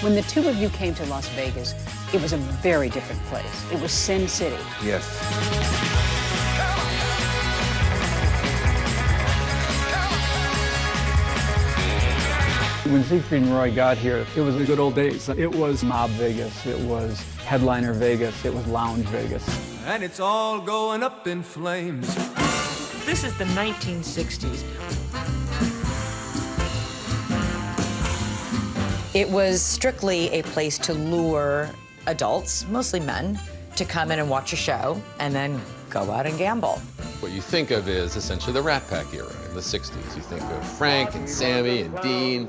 When the two of you came to Las Vegas, it was a very different place. It was Sin City. Yes. When Siegfried and Roy got here, it was the good old days. It was Mob Vegas, it was Headliner Vegas, it was Lounge Vegas. And it's all going up in flames. This is the 1960s. It was strictly a place to lure adults, mostly men, to come in and watch a show and then go out and gamble. What you think of is essentially the Rat Pack era in the 60s. You think of Frank and Sammy and Dean.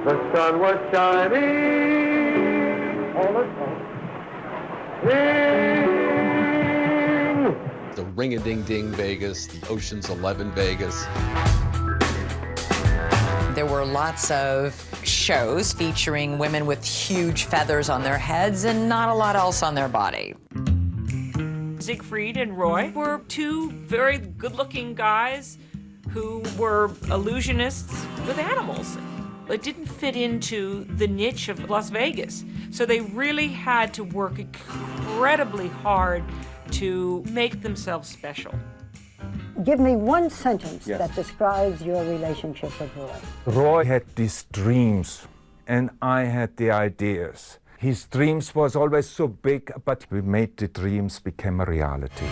The sun was shining all the time. The Ring-a-Ding-Ding Vegas, the Ocean's 11 Vegas. There were lots of shows featuring women with huge feathers on their heads and not a lot else on their body. Siegfried and Roy were two very good-looking guys who were illusionists with animals. It didn't fit into the niche of Las Vegas, so they really had to work incredibly hard to make themselves special. Give me one sentence that describes your relationship with Roy. Roy had these dreams, and I had the ideas. His dreams was always so big, but we made the dreams become a reality.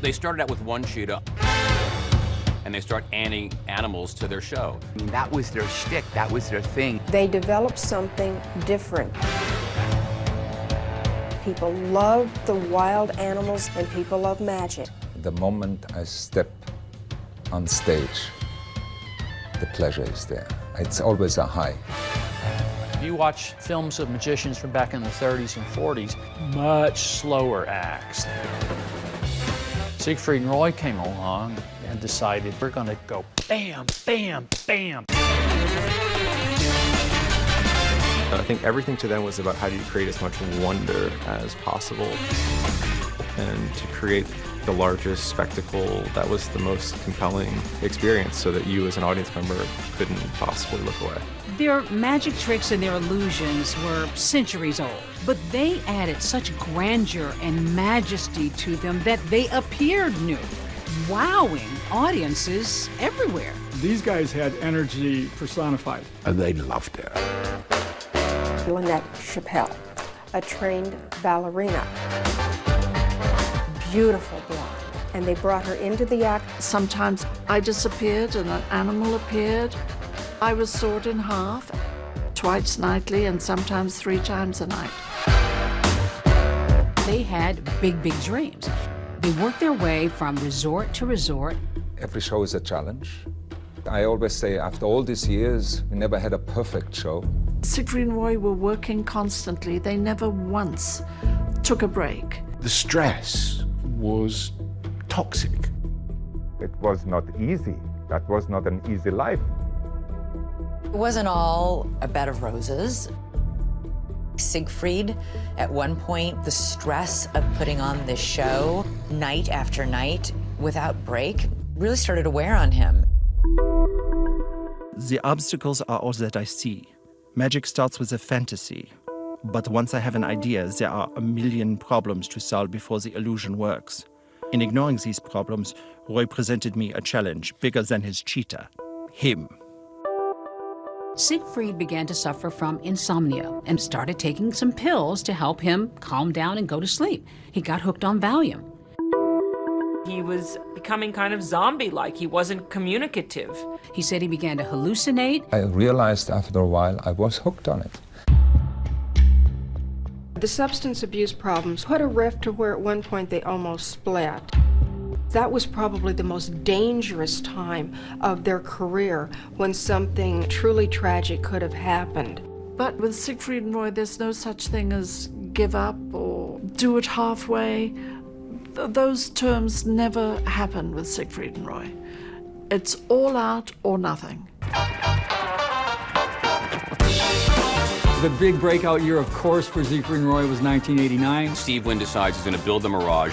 They started out with one cheetah, and they start adding animals to their show. I mean, that was their shtick, that was their thing. They developed something different. People love the wild animals, and people love magic. The moment I step on stage, the pleasure is there. It's always a high. If you watch films of magicians from back in the 30s and 40s, much slower acts. Siegfried and Roy came along and decided we're going to go bam, bam, bam. I think everything to them was about how do you create as much wonder as possible and to create the largest spectacle that was the most compelling experience so that you as an audience member couldn't possibly look away. Their magic tricks and their illusions were centuries old, but they added such grandeur and majesty to them that they appeared new, wowing audiences everywhere. These guys had energy personified. And they loved it. Lynette Chappelle, a trained ballerina, beautiful blonde, and they brought her into the act. Sometimes I disappeared and an animal appeared. I was sawed in half, twice nightly and sometimes 3 times a night. They had big, big dreams. They worked their way from resort to resort. Every show is a challenge. I always say, after all these years, we never had a perfect show. Siegfried and Roy were working constantly. They never once took a break. The stress was toxic. It was not easy. That was not an easy life. It wasn't all a bed of roses. Siegfried, at one point, the stress of putting on this show night after night without break really started to wear on him. The obstacles are all that I see. Magic starts with a fantasy, but once I have an idea, there are a million problems to solve before the illusion works. In ignoring these problems, Roy presented me a challenge bigger than his cheetah, him. Siegfried began to suffer from insomnia and started taking some pills to help him calm down and go to sleep. He got hooked on Valium. He was becoming kind of zombie-like. He wasn't communicative. He said he began to hallucinate. I realized after a while I was hooked on it. The substance abuse problems put a rift to where at one point they almost split. That was probably the most dangerous time of their career when something truly tragic could have happened. But with Siegfried and Roy, there's no such thing as give up or do it halfway. Those terms never happen with Siegfried and Roy. It's all out or nothing. The big breakout year, of course, for Siegfried and Roy was 1989. Steve Wynn decides he's going to build the Mirage.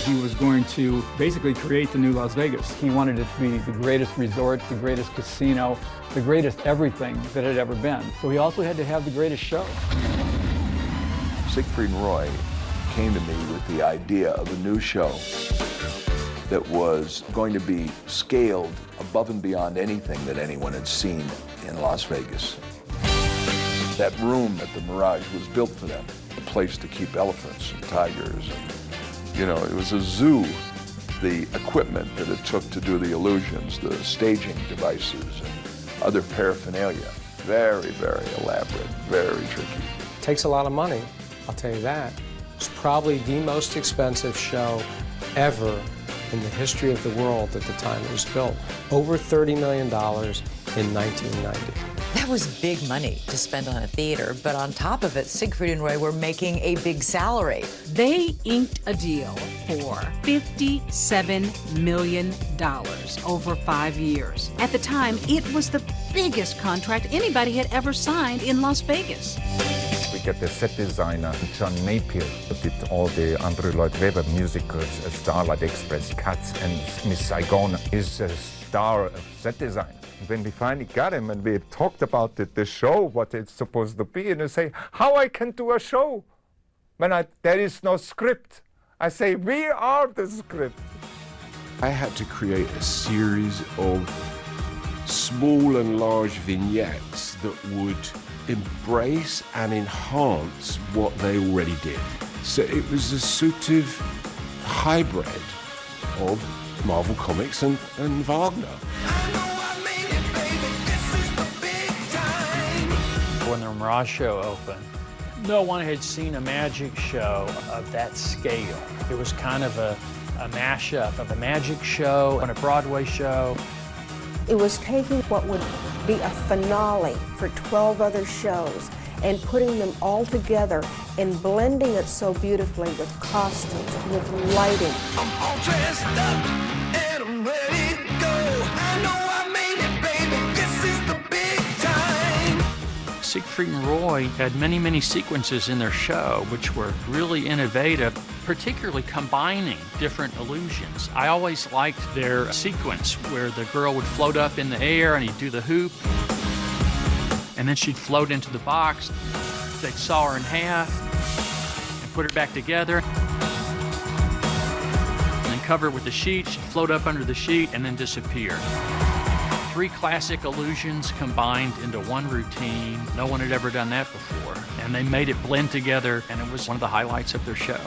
He was going to basically create the new Las Vegas. He wanted it to be the greatest resort, the greatest casino, the greatest everything that had ever been. So he also had to have the greatest show. Siegfried and Roy came to me with the idea of a new show that was going to be scaled above and beyond anything that anyone had seen in Las Vegas. That room at the Mirage was built for them, a place to keep elephants and tigers. And, you know, it was a zoo. The equipment that it took to do the illusions, the staging devices, and other paraphernalia, very, very elaborate, very tricky. It takes a lot of money, I'll tell you that. It's probably the most expensive show ever in the history of the world at the time it was built. Over $30 million in 1990. That was big money to spend on a theater, but on top of it, Siegfried and Roy were making a big salary. They inked a deal for $57 million over 5 years. At the time, it was the biggest contract anybody had ever signed in Las Vegas. We get the set designer, John Napier, who did all the Andrew Lloyd Webber musicals, Starlight Express, Cats, and Miss Saigon. He's a star of set design. When we finally got him and we talked about the show, what it's supposed to be, and I say, how I can do a show when there is no script? I say, we are the script. I had to create a series of small and large vignettes that would embrace and enhance what they already did. So it was a sort of hybrid of Marvel Comics and Wagner. When the Mirage show opened, no one had seen a magic show of that scale. It was kind of a mashup of a magic show and a Broadway show. It was taking what would be a finale for 12 other shows and putting them all together and blending it so beautifully with costumes, with lighting. I'm all dressed up and I'm ready to go. I know I made it, baby. This is the big time. Siegfried and Roy had many, many sequences in their show which were really innovative, particularly combining different illusions. I always liked their sequence where the girl would float up in the air and he'd do the hoop, and then she'd float into the box. They'd saw her in half and put her back together, and then cover her with the sheet. She'd float up under the sheet and then disappear. 3 classic illusions combined into one routine. No one had ever done that before. And they made it blend together, and it was one of the highlights of their show.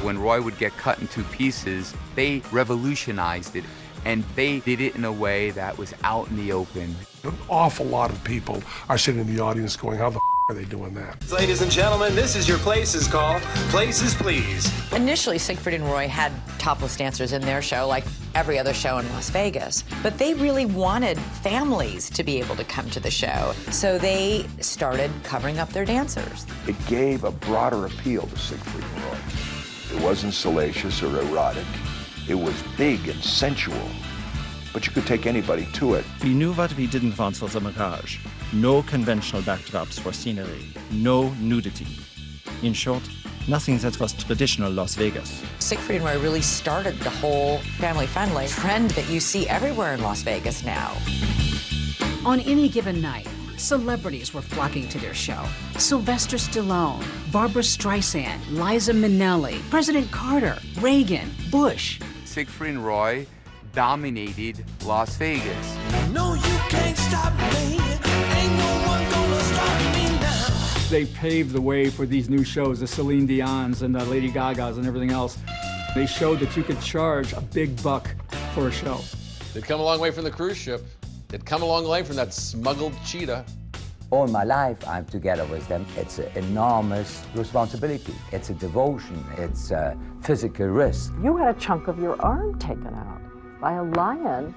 When Roy would get cut into pieces, they revolutionized it, and they did it in a way that was out in the open. An awful lot of people are sitting in the audience going, how the are they doing that? Ladies and gentlemen, this is your Places call. Places, please. Initially, Siegfried and Roy had topless dancers in their show, like every other show in Las Vegas. But they really wanted families to be able to come to the show, so they started covering up their dancers. It gave a broader appeal to Siegfried and Roy. It wasn't salacious or erotic. It was big and sensual, but you could take anybody to it. We knew what we didn't want for the Mirage. No conventional backdrops for scenery, no nudity. In short, nothing that was traditional Las Vegas. Siegfried and Roy really started the whole family-friendly trend that you see everywhere in Las Vegas now. On any given night, celebrities were flocking to their show. Sylvester Stallone, Barbra Streisand, Liza Minnelli, President Carter, Reagan, Bush. Siegfried and Roy dominated Las Vegas. No, you can't stop me. Ain't no one gonna stop me now. They paved the way for these new shows, the Celine Dion's and the Lady Gagas and everything else. They showed that you could charge a big buck for a show. They'd come a long way from the cruise ship. They'd come a long way from that smuggled cheetah. All my life, I'm together with them. It's an enormous responsibility. It's a devotion. It's a physical risk. You had a chunk of your arm taken out by a lion.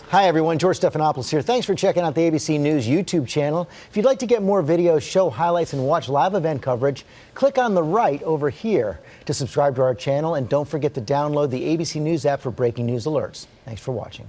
Hi everyone, George Stephanopoulos here. Thanks for checking out the ABC News YouTube channel. If you'd like to get more videos, show highlights, and watch live event coverage, click on the right over here to subscribe to our channel, and don't forget to download the ABC News app for breaking news alerts. Thanks for watching.